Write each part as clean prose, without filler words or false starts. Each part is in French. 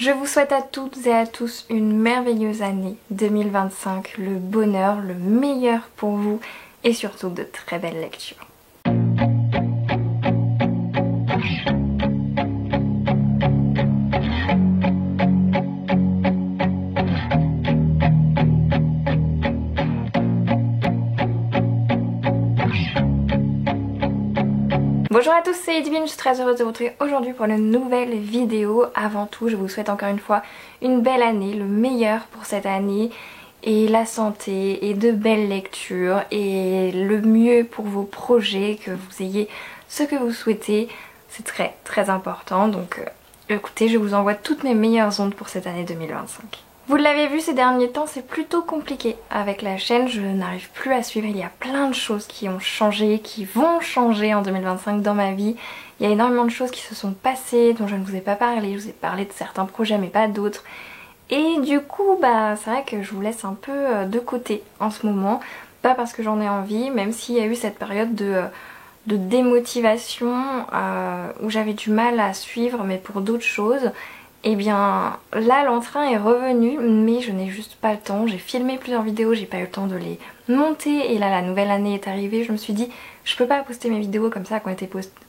Je vous souhaite à toutes et à tous une merveilleuse année 2025, le bonheur, le meilleur pour vous et surtout de très belles lectures. Bonjour à tous, c'est Edwin, je suis très heureuse de vous retrouver aujourd'hui pour une nouvelle vidéo. Avant tout, je vous souhaite encore une fois une belle année, le meilleur pour cette année et la santé et de belles lectures et le mieux pour vos projets, que vous ayez ce que vous souhaitez, c'est très très important. Donc écoutez, je vous envoie toutes mes meilleures ondes pour cette année 2025. Vous l'avez vu ces derniers temps, c'est plutôt compliqué avec la chaîne, je n'arrive plus à suivre, il y a plein de choses qui ont changé, qui vont changer en 2025 dans ma vie. Il y a énormément de choses qui se sont passées, dont je ne vous ai pas parlé, je vous ai parlé de certains projets mais pas d'autres. Et du coup, c'est vrai que je vous laisse un peu de côté en ce moment, pas parce que j'en ai envie, même s'il y a eu cette période de démotivation où j'avais du mal à suivre mais pour d'autres choses. Et bien là l'entrain est revenu mais je n'ai juste pas le temps, j'ai filmé plusieurs vidéos, j'ai pas eu le temps de les monter et là la nouvelle année est arrivée, je me suis dit je peux pas poster mes vidéos comme ça qui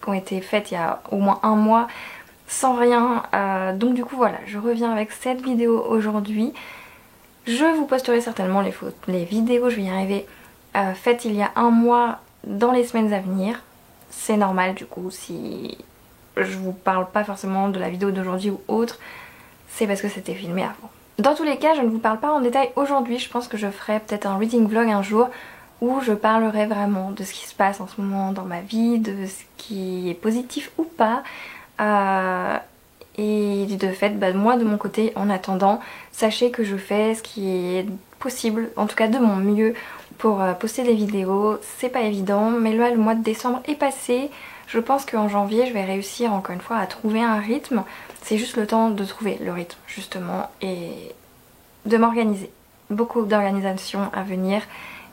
ont été faites il y a au moins un mois sans rien, donc du coup voilà, je reviens avec cette vidéo aujourd'hui. Je vous posterai certainement les vidéos, je vais y arriver, faites il y a un mois dans les semaines à venir. C'est normal du coup si je vous parle pas forcément de la vidéo d'aujourd'hui ou autre, c'est parce que c'était filmé avant. Dans tous les cas, je ne vous parle pas en détail aujourd'hui, je pense que je ferai peut-être un reading vlog un jour où je parlerai vraiment de ce qui se passe en ce moment dans ma vie, de ce qui est positif ou pas. Et de fait, moi de mon côté, en attendant, sachez que je fais ce qui est possible, en tout cas de mon mieux, pour poster des vidéos. C'est pas évident, mais là le mois de décembre est passé. Je pense qu'en janvier, je vais réussir encore une fois à trouver un rythme. C'est juste le temps de trouver le rythme, justement, et de m'organiser. Beaucoup d'organisation à venir.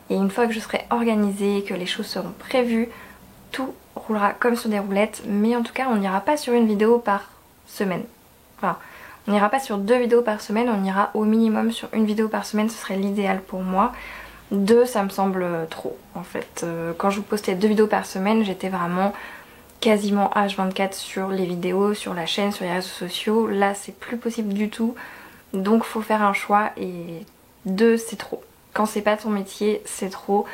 Et une fois que je serai organisée, que les choses seront prévues, tout roulera comme sur des roulettes. Mais en tout cas, on n'ira pas sur une vidéo par semaine. Enfin, on n'ira pas sur 2 vidéos par semaine, on ira au minimum sur une vidéo par semaine, ce serait l'idéal pour moi. 2, ça me semble trop en fait. Quand je vous postais 2 vidéos par semaine, j'étais vraiment quasiment H24 sur les vidéos, sur la chaîne, sur les réseaux sociaux. Là c'est plus possible du tout, donc faut faire un choix et 2 c'est trop. Quand c'est pas ton métier c'est trop,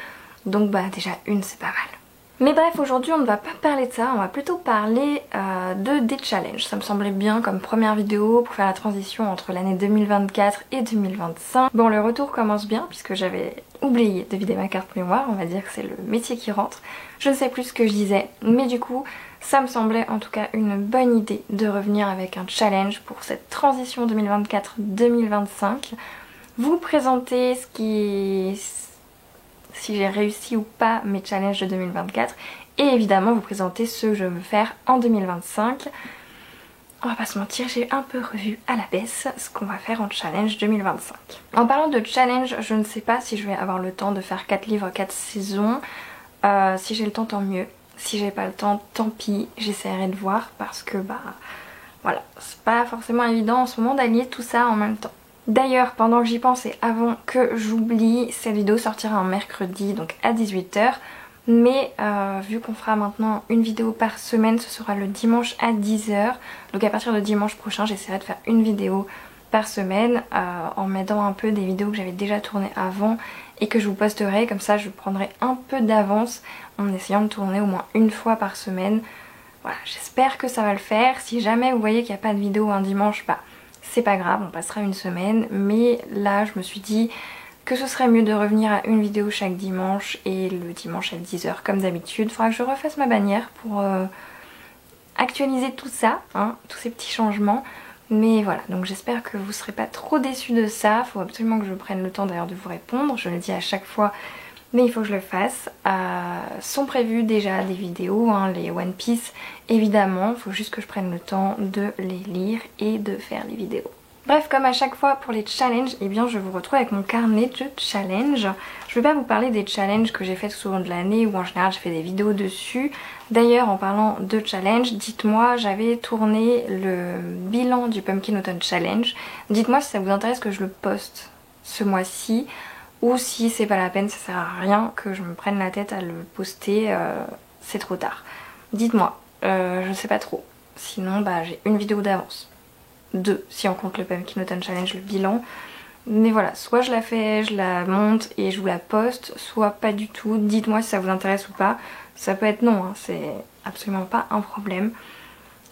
donc déjà 1 c'est pas mal. Mais bref, aujourd'hui on ne va pas parler de ça, on va plutôt parler des challenges. Ça me semblait bien comme première vidéo pour faire la transition entre l'année 2024 et 2025. Bon, le retour commence bien puisque j'avais oublié de vider ma carte mémoire, on va dire que c'est le métier qui rentre. Je ne sais plus ce que je disais, mais du coup ça me semblait en tout cas une bonne idée de revenir avec un challenge pour cette transition 2024-2025. Vous présenter ce qui est... si j'ai réussi ou pas mes challenges de 2024 et évidemment vous présenter ceux que je veux faire en 2025. On va pas se mentir, j'ai un peu revu à la baisse ce qu'on va faire en challenge 2025. En parlant de challenge, je ne sais pas si je vais avoir le temps de faire 4 livres, 4 saisons. Si j'ai le temps, tant mieux. Si j'ai pas le temps, tant pis, j'essaierai de voir parce que voilà, c'est pas forcément évident en ce moment d'allier tout ça en même temps. D'ailleurs, pendant que j'y pense et avant que j'oublie, cette vidéo sortira un mercredi, donc à 18 h. Mais vu qu'on fera maintenant une vidéo par semaine, ce sera le dimanche à 10 h. Donc à partir de dimanche prochain, j'essaierai de faire une vidéo par semaine en m'aidant un peu des vidéos que j'avais déjà tournées avant et que je vous posterai. Comme ça, je prendrai un peu d'avance en essayant de tourner au moins une fois par semaine. Voilà, j'espère que ça va le faire. Si jamais vous voyez qu'il n'y a pas de vidéo un dimanche, c'est pas grave, on passera une semaine, mais là je me suis dit que ce serait mieux de revenir à une vidéo chaque dimanche et le dimanche à 10 h comme d'habitude. Il faudra que je refasse ma bannière pour actualiser tout ça, tous ces petits changements. Mais voilà, donc j'espère que vous serez pas trop déçus de ça. Il faut absolument que je prenne le temps d'ailleurs de vous répondre, je le dis à chaque fois, mais il faut que je le fasse. Sont prévues déjà des vidéos, les One Piece évidemment, il faut juste que je prenne le temps de les lire et de faire les vidéos. Bref, comme à chaque fois pour les challenges, eh bien je vous retrouve avec mon carnet de challenge. Je vais pas vous parler des challenges que j'ai fait tout au long de l'année ou en général j'ai fait des vidéos dessus. D'ailleurs, en parlant de challenge, dites-moi, j'avais tourné le bilan du Pumpkin Autumn Challenge. Dites-moi si ça vous intéresse que je le poste ce mois-ci ou si c'est pas la peine, ça sert à rien que je me prenne la tête à le poster, c'est trop tard. Dites-moi, je sais pas trop. Sinon, bah j'ai une vidéo d'avance. 2 si on compte le Pumpkin Autumn Challenge, le bilan. Mais voilà, soit je la fais, je la monte et je vous la poste, soit pas du tout. Dites-moi si ça vous intéresse ou pas. Ça peut être non, hein, c'est absolument pas un problème.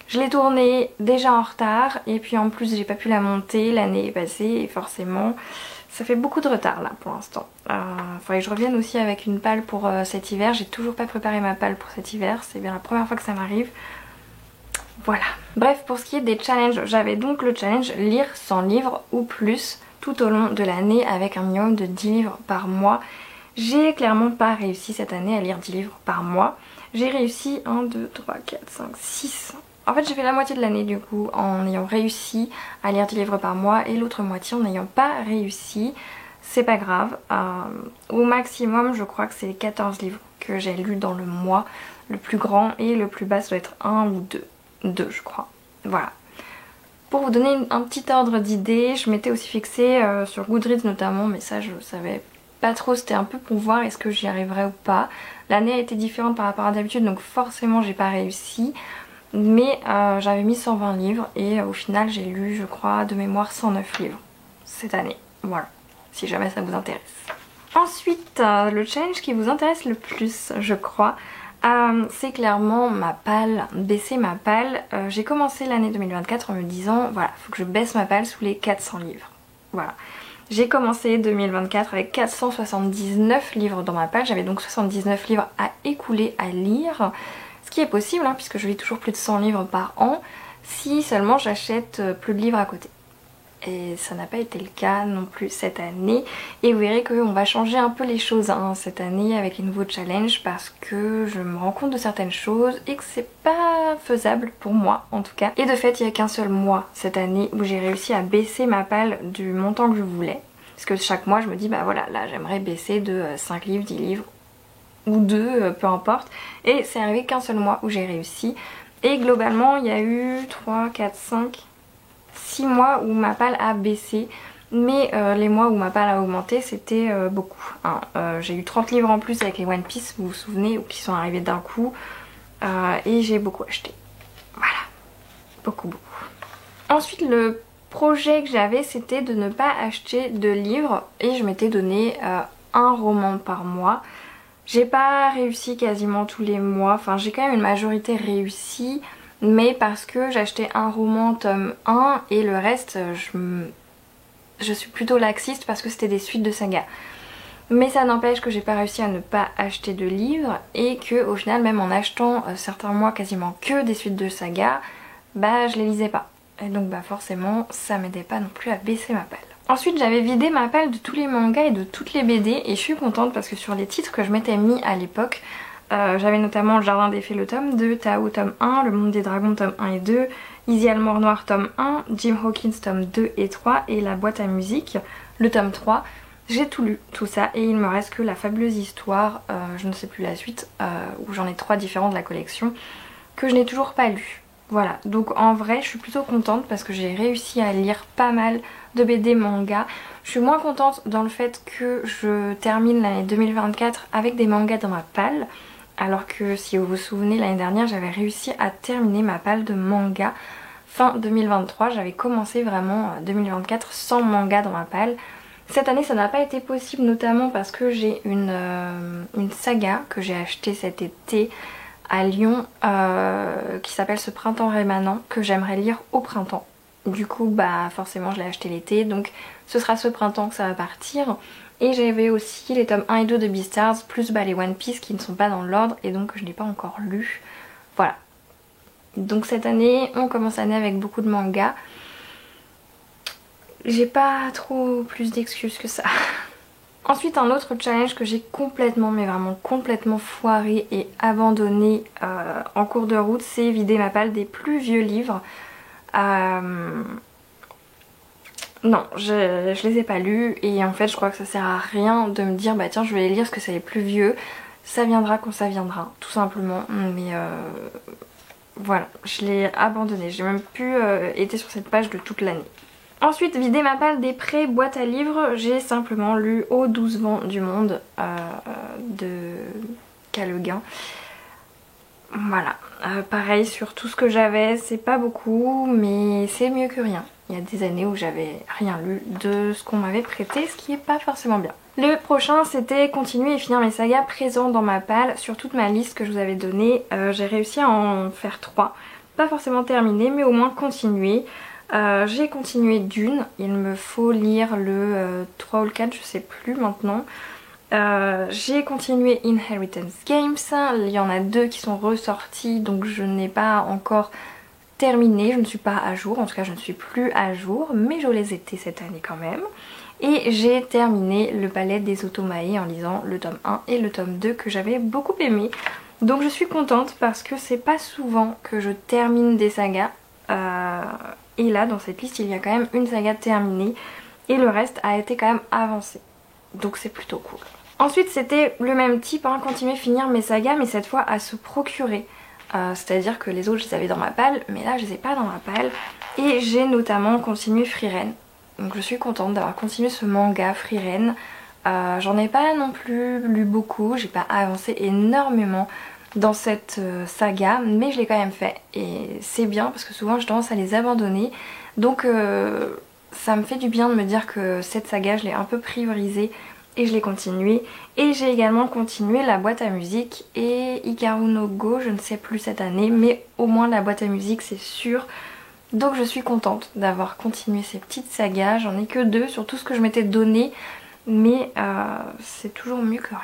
Je l'ai tournée déjà en retard et puis en plus j'ai pas pu la monter, l'année est passée et forcément ça fait beaucoup de retard là pour l'instant. Faudrait que je revienne aussi avec une palle pour cet hiver. J'ai toujours pas préparé ma palle pour cet hiver, c'est bien la première fois que ça m'arrive. Voilà. Bref, pour ce qui est des challenges, j'avais donc le challenge lire 100 livres ou plus tout au long de l'année avec un minimum de 10 livres par mois. J'ai clairement pas réussi cette année à lire 10 livres par mois. J'ai réussi 1, 2, 3, 4, 5, 6. En fait j'ai fait la moitié de l'année du coup en ayant réussi à lire 10 livres par mois et l'autre moitié en n'ayant pas réussi. C'est pas grave. Au maximum je crois que c'est 14 livres que j'ai lus dans le mois. Le plus grand et le plus bas ça doit être 1 ou 2. 2 je crois. Voilà. Pour vous donner un petit ordre d'idée, je m'étais aussi fixée sur Goodreads notamment, mais ça je savais pas trop, c'était un peu pour voir est-ce que j'y arriverais ou pas. L'année a été différente par rapport à d'habitude donc forcément j'ai pas réussi. Mais j'avais mis 120 livres et au final j'ai lu je crois de mémoire 109 livres cette année. Voilà, si jamais ça vous intéresse. Ensuite, le challenge qui vous intéresse le plus je crois, c'est clairement ma palle, baisser ma palle. J'ai commencé l'année 2024 en me disant voilà, faut que je baisse ma palle sous les 400 livres. Voilà. J'ai commencé 2024 avec 479 livres dans ma palle, j'avais donc 79 livres à écouler, à lire. Ce qui est possible hein, puisque je lis toujours plus de 100 livres par an si seulement j'achète plus de livres à côté. Et ça n'a pas été le cas non plus cette année. Et vous verrez qu'on va changer un peu les choses hein, cette année avec les nouveaux challenges parce que je me rends compte de certaines choses et que c'est pas faisable pour moi en tout cas. Et de fait il n'y a qu'un seul mois cette année où j'ai réussi à baisser ma palle du montant que je voulais. Parce que chaque mois je me dis bah voilà là j'aimerais baisser de 5 livres, 10 livres ou 2, peu importe. Et c'est arrivé qu'un seul mois où j'ai réussi. Et globalement il y a eu 3, 4, 5... 6 mois où ma palle a baissé, mais les mois où ma palle a augmenté c'était beaucoup hein. J'ai eu 30 livres en plus avec les One Piece, vous vous souvenez, ou qui sont arrivés d'un coup et j'ai beaucoup acheté, voilà, beaucoup. Ensuite le projet que j'avais c'était de ne pas acheter de livres et je m'étais donné un roman par mois. J'ai pas réussi quasiment tous les mois, enfin j'ai quand même une majorité réussie. Mais parce que j'achetais un roman tome 1 et le reste je suis plutôt laxiste parce que c'était des suites de sagas. Mais ça n'empêche que j'ai pas réussi à ne pas acheter de livres et que au final même en achetant certains mois quasiment que des suites de sagas, bah je les lisais pas. Et donc bah forcément ça m'aidait pas non plus à baisser ma palle. Ensuite j'avais vidé ma palle de tous les mangas et de toutes les BD et je suis contente parce que sur les titres que je m'étais mis à l'époque, j'avais notamment Le Jardin des Fées le tome 2, Tao tome 1, Le Monde des Dragons tome 1 et 2, Izzy Almore Noir tome 1, Jim Hawkins tome 2 et 3 et La Boîte à musique, le tome 3. J'ai tout lu, tout ça, et il me reste que La Fabuleuse Histoire, je ne sais plus la suite, où j'en ai 3 différents de la collection, que je n'ai toujours pas lu. Voilà, donc en vrai je suis plutôt contente parce que j'ai réussi à lire pas mal de BD manga. Je suis moins contente dans le fait que je termine l'année 2024 avec des mangas dans ma palle. Alors que si vous vous souvenez l'année dernière j'avais réussi à terminer ma palle de manga fin 2023. J'avais commencé vraiment 2024 sans manga dans ma palle. Cette année ça n'a pas été possible notamment parce que j'ai une saga que j'ai achetée cet été à Lyon qui s'appelle Ce printemps rémanent que j'aimerais lire au printemps. Du coup bah forcément je l'ai acheté l'été donc ce sera ce printemps que ça va partir. Et j'avais aussi les tomes 1 et 2 de Beastars plus bah, les One Piece qui ne sont pas dans l'ordre et donc que je n'ai pas encore lu. Voilà. Donc cette année on commence l'année avec beaucoup de mangas. J'ai pas trop plus d'excuses que ça. Ensuite un autre challenge que j'ai complètement mais vraiment complètement foiré et abandonné en cours de route, c'est vider ma palle des plus vieux livres. Non, je les ai pas lus et en fait je crois que ça sert à rien de me dire bah tiens je vais les lire parce que c'est les plus vieux. Ça viendra quand ça viendra, tout simplement. Mais voilà, je l'ai abandonné. J'ai même plus été sur cette page de toute l'année. Ensuite, vider ma palle des prêts boîte à livres. J'ai simplement lu Aux 12 vents du monde de Caleguin. Voilà, pareil sur tout ce que j'avais, c'est pas beaucoup mais c'est mieux que rien. Il y a des années où j'avais rien lu de ce qu'on m'avait prêté, ce qui est pas forcément bien. Le prochain c'était continuer et finir mes sagas présents dans ma palle. Sur toute ma liste que je vous avais donnée, j'ai réussi à en faire 3. Pas forcément terminé mais au moins continuer. J'ai continué Dune, il me faut lire le 3 ou le 4, je sais plus maintenant. J'ai continué Inheritance Games, il y en a 2 qui sont ressortis donc je n'ai pas encore terminé, je ne suis pas à jour, en tout cas je ne suis plus à jour mais je les étais cette année quand même. Et j'ai terminé le Palais des Automae en lisant le tome 1 et le tome 2 que j'avais beaucoup aimé. Donc je suis contente parce que c'est pas souvent que je termine des sagas et là dans cette liste il y a quand même une saga terminée et le reste a été quand même avancé. Donc c'est plutôt cool. Ensuite c'était le même type, hein, continuer finir mes sagas mais cette fois à se procurer. C'est à dire que les autres je les avais dans ma palle mais là je les ai pas dans ma palle. Et j'ai notamment continué Frieren. Donc je suis contente d'avoir continué ce manga Frieren. J'en ai pas non plus lu beaucoup, j'ai pas avancé énormément dans cette saga mais je l'ai quand même fait. Et c'est bien parce que souvent j'ai tendance à les abandonner. Donc ça me fait du bien de me dire que cette saga je l'ai un peu priorisée et je l'ai continuée. Et j'ai également continué la boîte à musique et Hikaru no Go, je ne sais plus cette année, mais au moins la boîte à musique c'est sûr. Donc je suis contente d'avoir continué ces petites sagas, j'en ai que 2 sur tout ce que je m'étais donné, mais c'est toujours mieux que rien.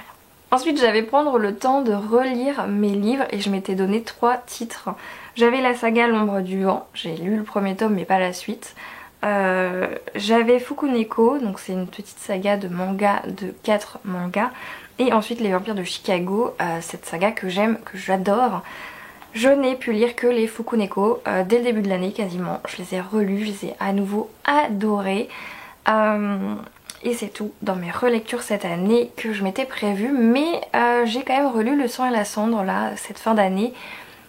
Ensuite j'avais prendre le temps de relire mes livres et je m'étais donné 3 titres. J'avais la saga L'ombre du vent, j'ai lu le premier tome mais pas la suite. J'avais Fukuneko, donc c'est une petite saga de manga de 4 mangas. Et ensuite Les Vampires de Chicago, cette saga que j'aime, que j'adore. Je n'ai pu lire que les Fukuneko dès le début de l'année quasiment. Je les ai relus, je les ai à nouveau adorés. Et c'est tout dans mes relectures cette année que je m'étais prévue. Mais j'ai quand même relu Le sang et la cendre là, cette fin d'année.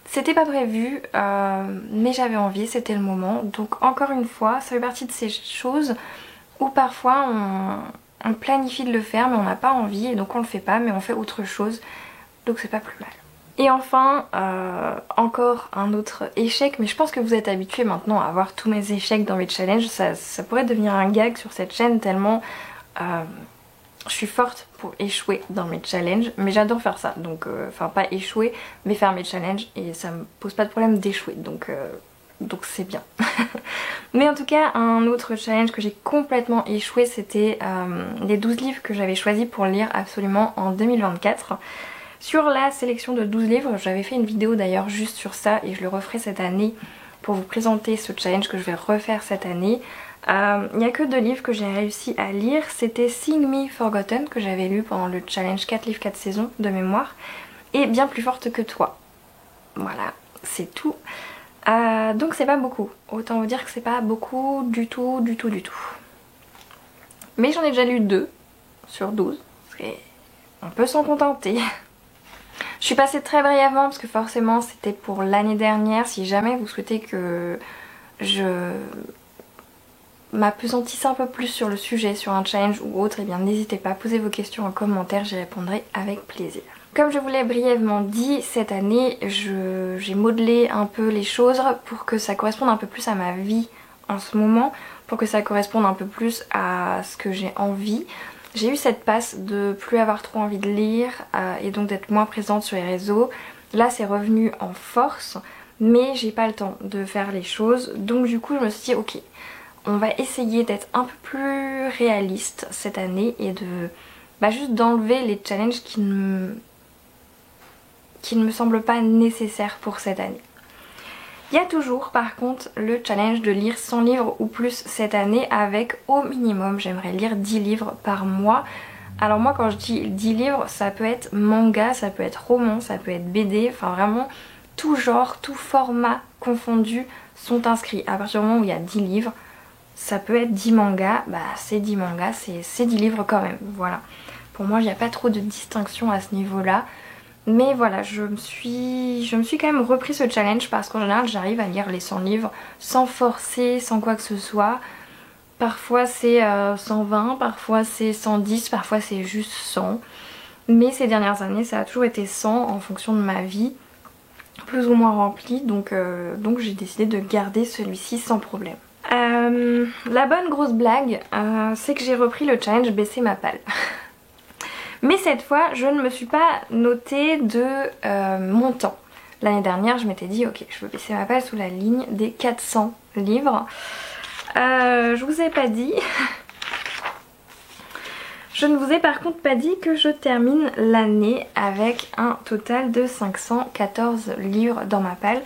C'était pas prévu, mais j'avais envie, c'était le moment. Donc encore une fois, ça fait partie de ces choses où parfois on planifie de le faire mais on n'a pas envie et donc on le fait pas mais on fait autre chose. Donc c'est pas plus mal. Et enfin, encore un autre échec, mais je pense que vous êtes habitués maintenant à voir tous mes échecs dans mes challenges. Ça pourrait devenir un gag sur cette chaîne tellement je suis forte pour échouer dans mes challenges, mais j'adore faire ça, donc enfin pas échouer mais faire mes challenges et ça me pose pas de problème d'échouer, donc c'est bien. Mais en tout cas un autre challenge que j'ai complètement échoué c'était les 12 livres que j'avais choisis pour lire absolument en 2024. Sur la sélection de 12 livres, j'avais fait une vidéo d'ailleurs juste sur ça et je le referai cette année pour vous présenter ce challenge que je vais refaire cette année. Il n'y a que 2 livres que j'ai réussi à lire, c'était Sing Me Forgotten que j'avais lu pendant le challenge 4 livres 4 saisons de mémoire et Bien plus forte que toi. Voilà, c'est tout. Donc c'est pas beaucoup, autant vous dire que c'est pas beaucoup du tout. Mais j'en ai déjà lu 2 sur 12, on peut s'en contenter. Je suis passée très brièvement parce que forcément c'était pour l'année dernière. Si jamais vous souhaitez que je m'apesantisse un peu plus sur le sujet, sur un challenge ou autre, et bien n'hésitez pas à poser vos questions en commentaire, j'y répondrai avec plaisir. Comme je vous l'ai brièvement dit, cette année j'ai modelé un peu les choses pour que ça corresponde un peu plus à ma vie en ce moment, pour que ça corresponde un peu plus à ce que j'ai envie. J'ai eu cette passe de plus avoir trop envie de lire et donc d'être moins présente sur les réseaux. Là c'est revenu en force mais j'ai pas le temps de faire les choses, donc du coup je me suis dit ok, on va essayer d'être un peu plus réaliste cette année et de juste d'enlever les challenges qui ne me semblent pas nécessaires pour cette année. Il y a toujours par contre le challenge de lire 100 livres ou plus cette année avec au minimum, j'aimerais lire 10 livres par mois. Alors moi quand je dis 10 livres, ça peut être manga, ça peut être roman, ça peut être BD, enfin vraiment tout genre, tout format confondu sont inscrits. À partir du moment où il y a 10 livres, ça peut être 10 mangas, bah c'est 10 mangas, c'est 10 livres quand même, voilà. Pour moi il n'y a pas trop de distinction à ce niveau-là. Mais voilà, je me suis quand même repris ce challenge parce qu'en général j'arrive à lire les 100 livres sans forcer, sans quoi que ce soit. Parfois c'est 120, parfois c'est 110, parfois c'est juste 100. Mais ces dernières années ça a toujours été 100 en fonction de ma vie, plus ou moins remplie, donc j'ai décidé de garder celui-ci sans problème. La bonne grosse blague, c'est que j'ai repris le challenge baisser ma palle. Mais cette fois, je ne me suis pas notée de montant. L'année dernière, je m'étais dit, ok, je veux baisser ma palle sous la ligne des 400 livres. Je vous ai pas dit. Je ne vous ai par contre pas dit que je termine l'année avec un total de 514 livres dans ma palle.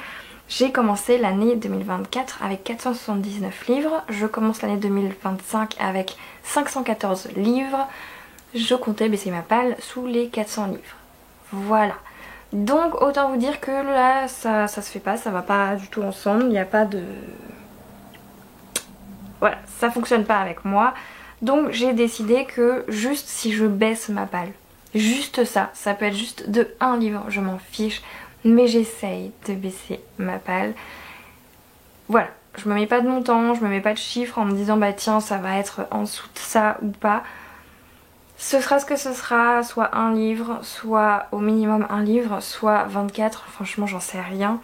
J'ai commencé l'année 2024 avec 479 livres. Je commence l'année 2025 avec 514 livres. Je comptais baisser ma palle sous les 400 livres. Voilà. Donc autant vous dire que là ça se fait pas, ça va pas du tout ensemble, il n'y a pas de... Voilà, ça fonctionne pas avec moi. Donc j'ai décidé que juste si je baisse ma palle, juste ça peut être juste de 1 livre, je m'en fiche, mais j'essaye de baisser ma palle. Voilà, je me mets pas de montant, je me mets pas de chiffre en me disant bah tiens ça va être en dessous de ça ou pas. Ce sera ce que ce sera, soit 1 livre, soit au minimum 1 livre, soit 24, franchement j'en sais rien.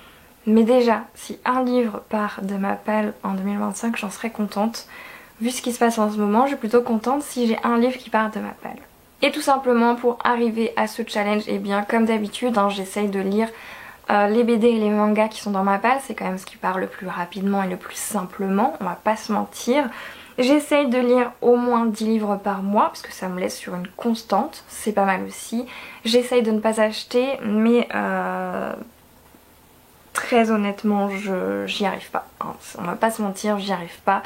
Mais déjà, si 1 livre part de ma palle en 2025, j'en serais contente. Vu ce qui se passe en ce moment, je suis plutôt contente si j'ai 1 livre qui part de ma palle. Et tout simplement pour arriver à ce challenge, et bien comme d'habitude, j'essaye de lire les BD et les mangas qui sont dans ma palle. C'est quand même ce qui part le plus rapidement et le plus simplement, on va pas se mentir. J'essaye de lire au moins 10 livres par mois parce que ça me laisse sur une constante, c'est pas mal aussi. J'essaye de ne pas acheter mais très honnêtement j'y arrive pas. On va pas se mentir, j'y arrive pas.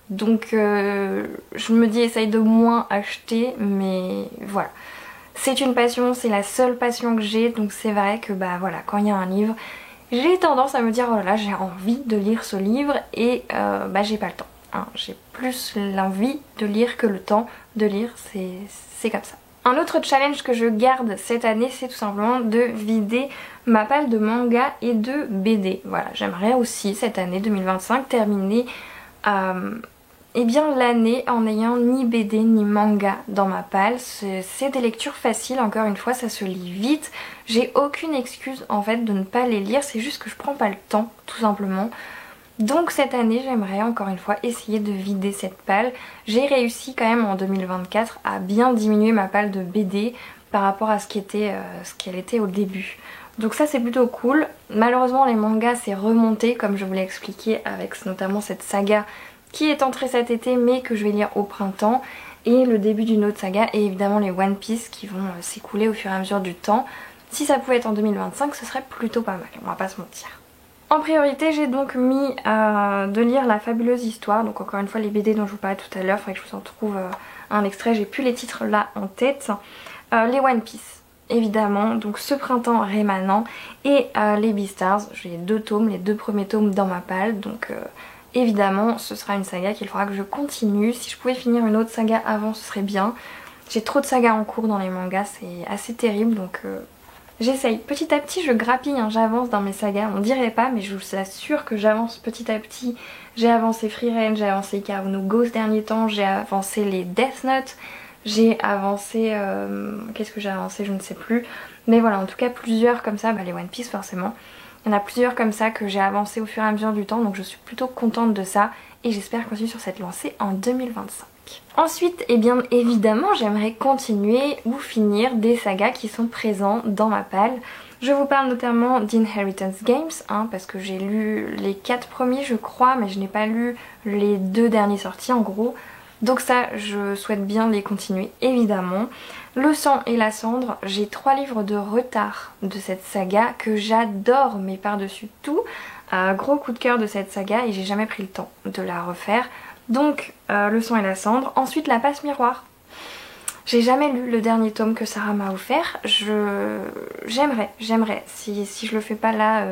Donc je me dis essaye de moins acheter mais voilà. C'est une passion, c'est la seule passion que j'ai donc c'est vrai que bah voilà quand il y a un livre j'ai tendance à me dire oh là là j'ai envie de lire ce livre et bah j'ai pas le temps. J'ai plus l'envie de lire que le temps de lire, c'est comme ça. Un autre challenge que je garde cette année, c'est tout simplement de vider ma palle de manga et de BD. Voilà, j'aimerais aussi cette année 2025 terminer eh bien l'année en n'ayant ni BD ni manga dans ma palle. C'est des lectures faciles, encore une fois ça se lit vite. J'ai aucune excuse en fait de ne pas les lire, c'est juste que je prends pas le temps tout simplement. Donc cette année j'aimerais encore une fois essayer de vider cette palle. J'ai réussi quand même en 2024 à bien diminuer ma palle de BD par rapport à ce qu'elle était au début. Donc ça c'est plutôt cool. Malheureusement les mangas c'est remonté comme je vous l'ai expliqué avec notamment cette saga qui est entrée cet été mais que je vais lire au printemps. Et le début d'une autre saga et évidemment les One Piece qui vont s'écouler au fur et à mesure du temps. Si ça pouvait être en 2025 ce serait plutôt pas mal, on va pas se mentir. En priorité j'ai donc mis de lire La Fabuleuse Histoire, donc encore une fois les BD dont je vous parlais tout à l'heure, il faudrait que je vous en trouve un extrait, j'ai plus les titres là en tête. Les One Piece évidemment, donc ce printemps rémanent et les Beastars, j'ai 2 tomes, les 2 premiers tomes dans ma palle, donc évidemment ce sera une saga qu'il faudra que je continue. Si je pouvais finir une autre saga avant ce serait bien, j'ai trop de sagas en cours dans les mangas, c'est assez terrible donc... J'essaye, petit à petit je grappille, j'avance dans mes sagas, on dirait pas mais je vous assure que j'avance petit à petit. J'ai avancé Frieren, j'ai avancé Ikaru no Go ces derniers temps, j'ai avancé les Death Note, j'ai avancé... qu'est-ce que j'ai avancé je ne sais plus. Mais voilà en tout cas plusieurs comme ça, les One Piece forcément. Il y en a plusieurs comme ça que j'ai avancé au fur et à mesure du temps donc je suis plutôt contente de ça. Et j'espère continuer sur cette lancée en 2025. Ensuite, et bien évidemment, j'aimerais continuer ou finir des sagas qui sont présents dans ma palle. Je vous parle notamment d'Inheritance Games, parce que j'ai lu les 4 premiers je crois, mais je n'ai pas lu les 2 derniers sortis en gros. Donc ça, je souhaite bien les continuer évidemment. Le sang et la cendre, j'ai 3 livres de retard de cette saga que j'adore, mais par-dessus tout. Gros coup de cœur de cette saga et j'ai jamais pris le temps de la refaire. Donc le sang et la cendre. Ensuite la passe miroir. J'ai jamais lu le dernier tome que Sarah m'a offert. J'aimerais. Si je le fais pas là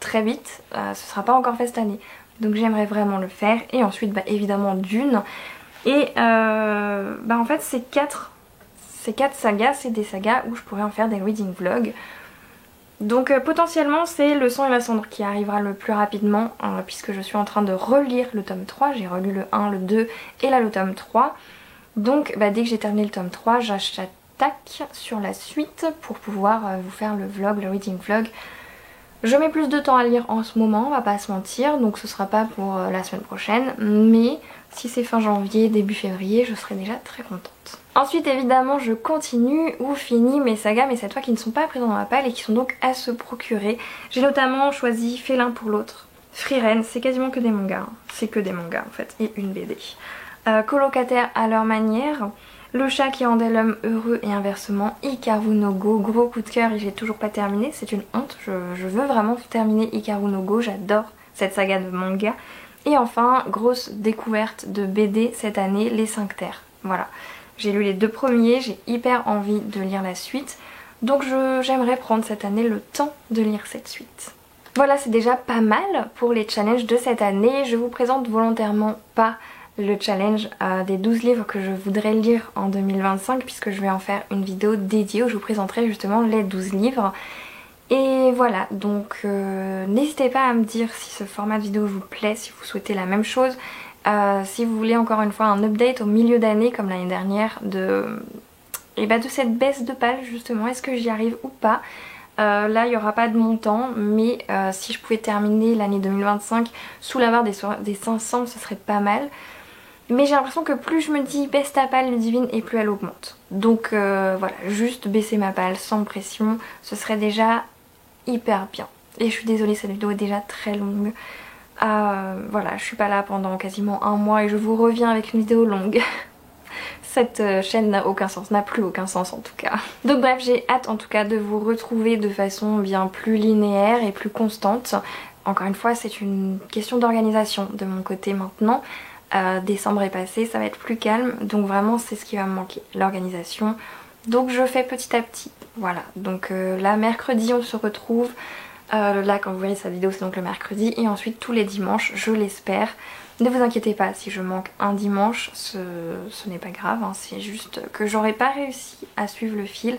très vite, ce sera pas encore fait cette année. Donc j'aimerais vraiment le faire. Et ensuite évidemment Dune. Et en fait ces quatre sagas, c'est des sagas où je pourrais en faire des reading vlogs. Donc potentiellement c'est Le Sang et la Cendre qui arrivera le plus rapidement puisque je suis en train de relire le tome 3. J'ai relu le 1, le 2 et là le tome 3. Donc dès que j'ai terminé le tome 3, j'attaque sur la suite pour pouvoir vous faire le vlog, le reading vlog. Je mets plus de temps à lire en ce moment, on va pas se mentir, donc ce sera pas pour la semaine prochaine, mais si c'est fin janvier, début février, je serai déjà très contente. Ensuite évidemment je continue ou finis mes sagas, mais cette fois qui ne sont pas présents dans ma palle et qui sont donc à se procurer. J'ai notamment choisi Fait l'un pour l'autre, Frieren, c'est quasiment que des mangas, c'est que des mangas en fait, et une BD. Colocataires à leur manière, Le chat qui rendait l'homme heureux et inversement, Hikaru no Go, gros coup de cœur et j'ai toujours pas terminé, c'est une honte, je veux vraiment terminer Hikaru no Go, j'adore cette saga de manga. Et enfin, grosse découverte de BD cette année, Les 5 Terres, voilà. J'ai lu les 2 premiers, j'ai hyper envie de lire la suite, donc j'aimerais prendre cette année le temps de lire cette suite. Voilà, c'est déjà pas mal pour les challenges de cette année, je vous présente volontairement pas le challenge des 12 livres que je voudrais lire en 2025 puisque je vais en faire une vidéo dédiée où je vous présenterai justement les 12 livres. Et voilà, donc n'hésitez pas à me dire si ce format de vidéo vous plaît, si vous souhaitez la même chose, si vous voulez encore une fois un update au milieu d'année comme l'année dernière de cette baisse de palle justement, est-ce que j'y arrive ou pas. Là il n'y aura pas de montant, mais si je pouvais terminer l'année 2025 sous la barre des 500 ce serait pas mal. Mais j'ai l'impression que plus je me dis baisse ta palle Ludivine et plus elle augmente. Donc voilà, juste baisser ma palle sans pression, ce serait déjà hyper bien. Et je suis désolée, cette vidéo est déjà très longue. Voilà, je suis pas là pendant quasiment un mois et je vous reviens avec une vidéo longue. Cette chaîne n'a aucun sens, n'a plus aucun sens en tout cas. Donc bref, j'ai hâte en tout cas de vous retrouver de façon bien plus linéaire et plus constante. Encore une fois, c'est une question d'organisation de mon côté maintenant. Décembre est passé, ça va être plus calme, donc vraiment c'est ce qui va me manquer, l'organisation. Donc je fais petit à petit, voilà. Donc là mercredi on se retrouve, là quand vous voyez cette vidéo c'est donc le mercredi, et ensuite tous les dimanches, je l'espère. Ne vous inquiétez pas si je manque un dimanche, ce n'est pas grave, hein, c'est juste que j'aurais pas réussi à suivre le fil.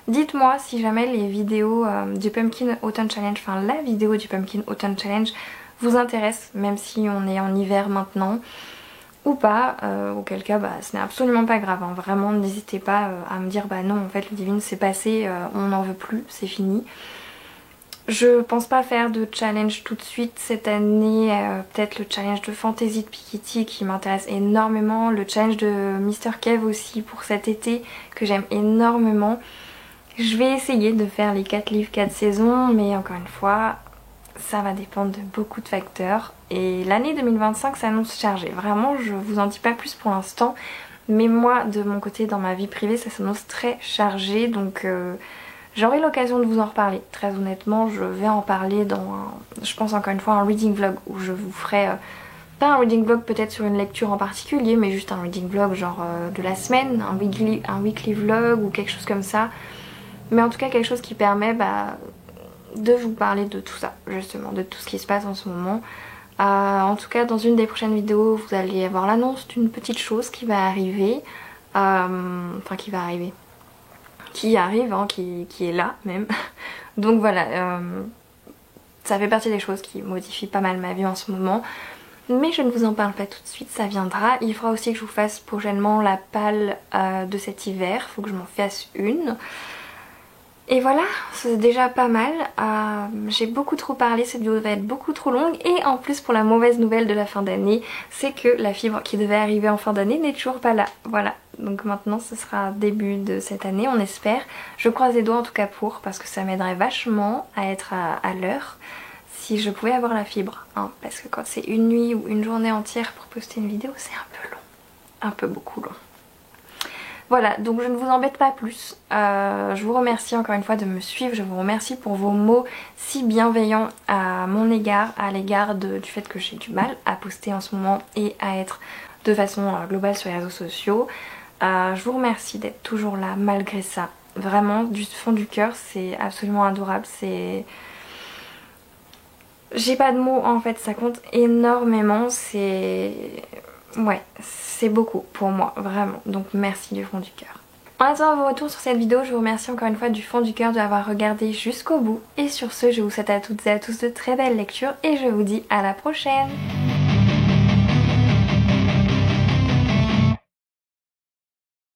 Dites-moi si jamais les vidéos du Pumpkin Autumn Challenge, enfin la vidéo du Pumpkin Autumn Challenge vous intéresse, même si on est en hiver maintenant. Ou pas, auquel cas ce n'est absolument pas grave, hein. Vraiment n'hésitez pas à me dire non en fait Ludivine c'est passé, on n'en veut plus, c'est fini. Je pense pas faire de challenge tout de suite cette année, peut-être le challenge de Fantasy de Piketty qui m'intéresse énormément, le challenge de Mr. Kev aussi pour cet été que j'aime énormément. Je vais essayer de faire les 4 livres 4 saisons, mais encore une fois ça va dépendre de beaucoup de facteurs et l'année 2025 s'annonce chargée. Vraiment je vous en dis pas plus pour l'instant, mais moi de mon côté dans ma vie privée ça s'annonce très chargé, donc j'aurai l'occasion de vous en reparler. Très honnêtement je vais en parler dans je pense encore une fois un reading vlog où je vous ferai pas un reading vlog peut-être sur une lecture en particulier, mais juste un reading vlog genre de la semaine, un weekly vlog ou quelque chose comme ça, mais en tout cas quelque chose qui permet de vous parler de tout ça, justement, de tout ce qui se passe en ce moment. En tout cas, dans une des prochaines vidéos, vous allez avoir l'annonce d'une petite chose qui va arriver. Enfin, qui va arriver. Qui arrive, hein, qui est là même. Donc voilà, ça fait partie des choses qui modifient pas mal ma vie en ce moment. Mais je ne vous en parle pas tout de suite, ça viendra. Il faudra aussi que je vous fasse prochainement la palle de cet hiver. Faut que je m'en fasse une. Et voilà, c'est déjà pas mal, j'ai beaucoup trop parlé, cette vidéo va être beaucoup trop longue et en plus pour la mauvaise nouvelle de la fin d'année, c'est que la fibre qui devait arriver en fin d'année n'est toujours pas là, voilà. Donc maintenant ce sera début de cette année, on espère. Je croise les doigts en tout cas parce que ça m'aiderait vachement à être à l'heure si je pouvais avoir la fibre, hein, parce que quand c'est une nuit ou une journée entière pour poster une vidéo c'est un peu long, un peu beaucoup long. Voilà, donc je ne vous embête pas plus. Je vous remercie encore une fois de me suivre. Je vous remercie pour vos mots si bienveillants à mon égard, à l'égard du fait que j'ai du mal à poster en ce moment et à être de façon globale sur les réseaux sociaux. Je vous remercie d'être toujours là malgré ça. Vraiment, du fond du cœur, c'est absolument adorable. J'ai pas de mots en fait, ça compte énormément, c'est... Ouais, c'est beaucoup pour moi, vraiment. Donc merci du fond du cœur. En attendant vos retours sur cette vidéo, je vous remercie encore une fois du fond du cœur de l'avoir regardé jusqu'au bout. Et sur ce, je vous souhaite à toutes et à tous de très belles lectures et je vous dis à la prochaine.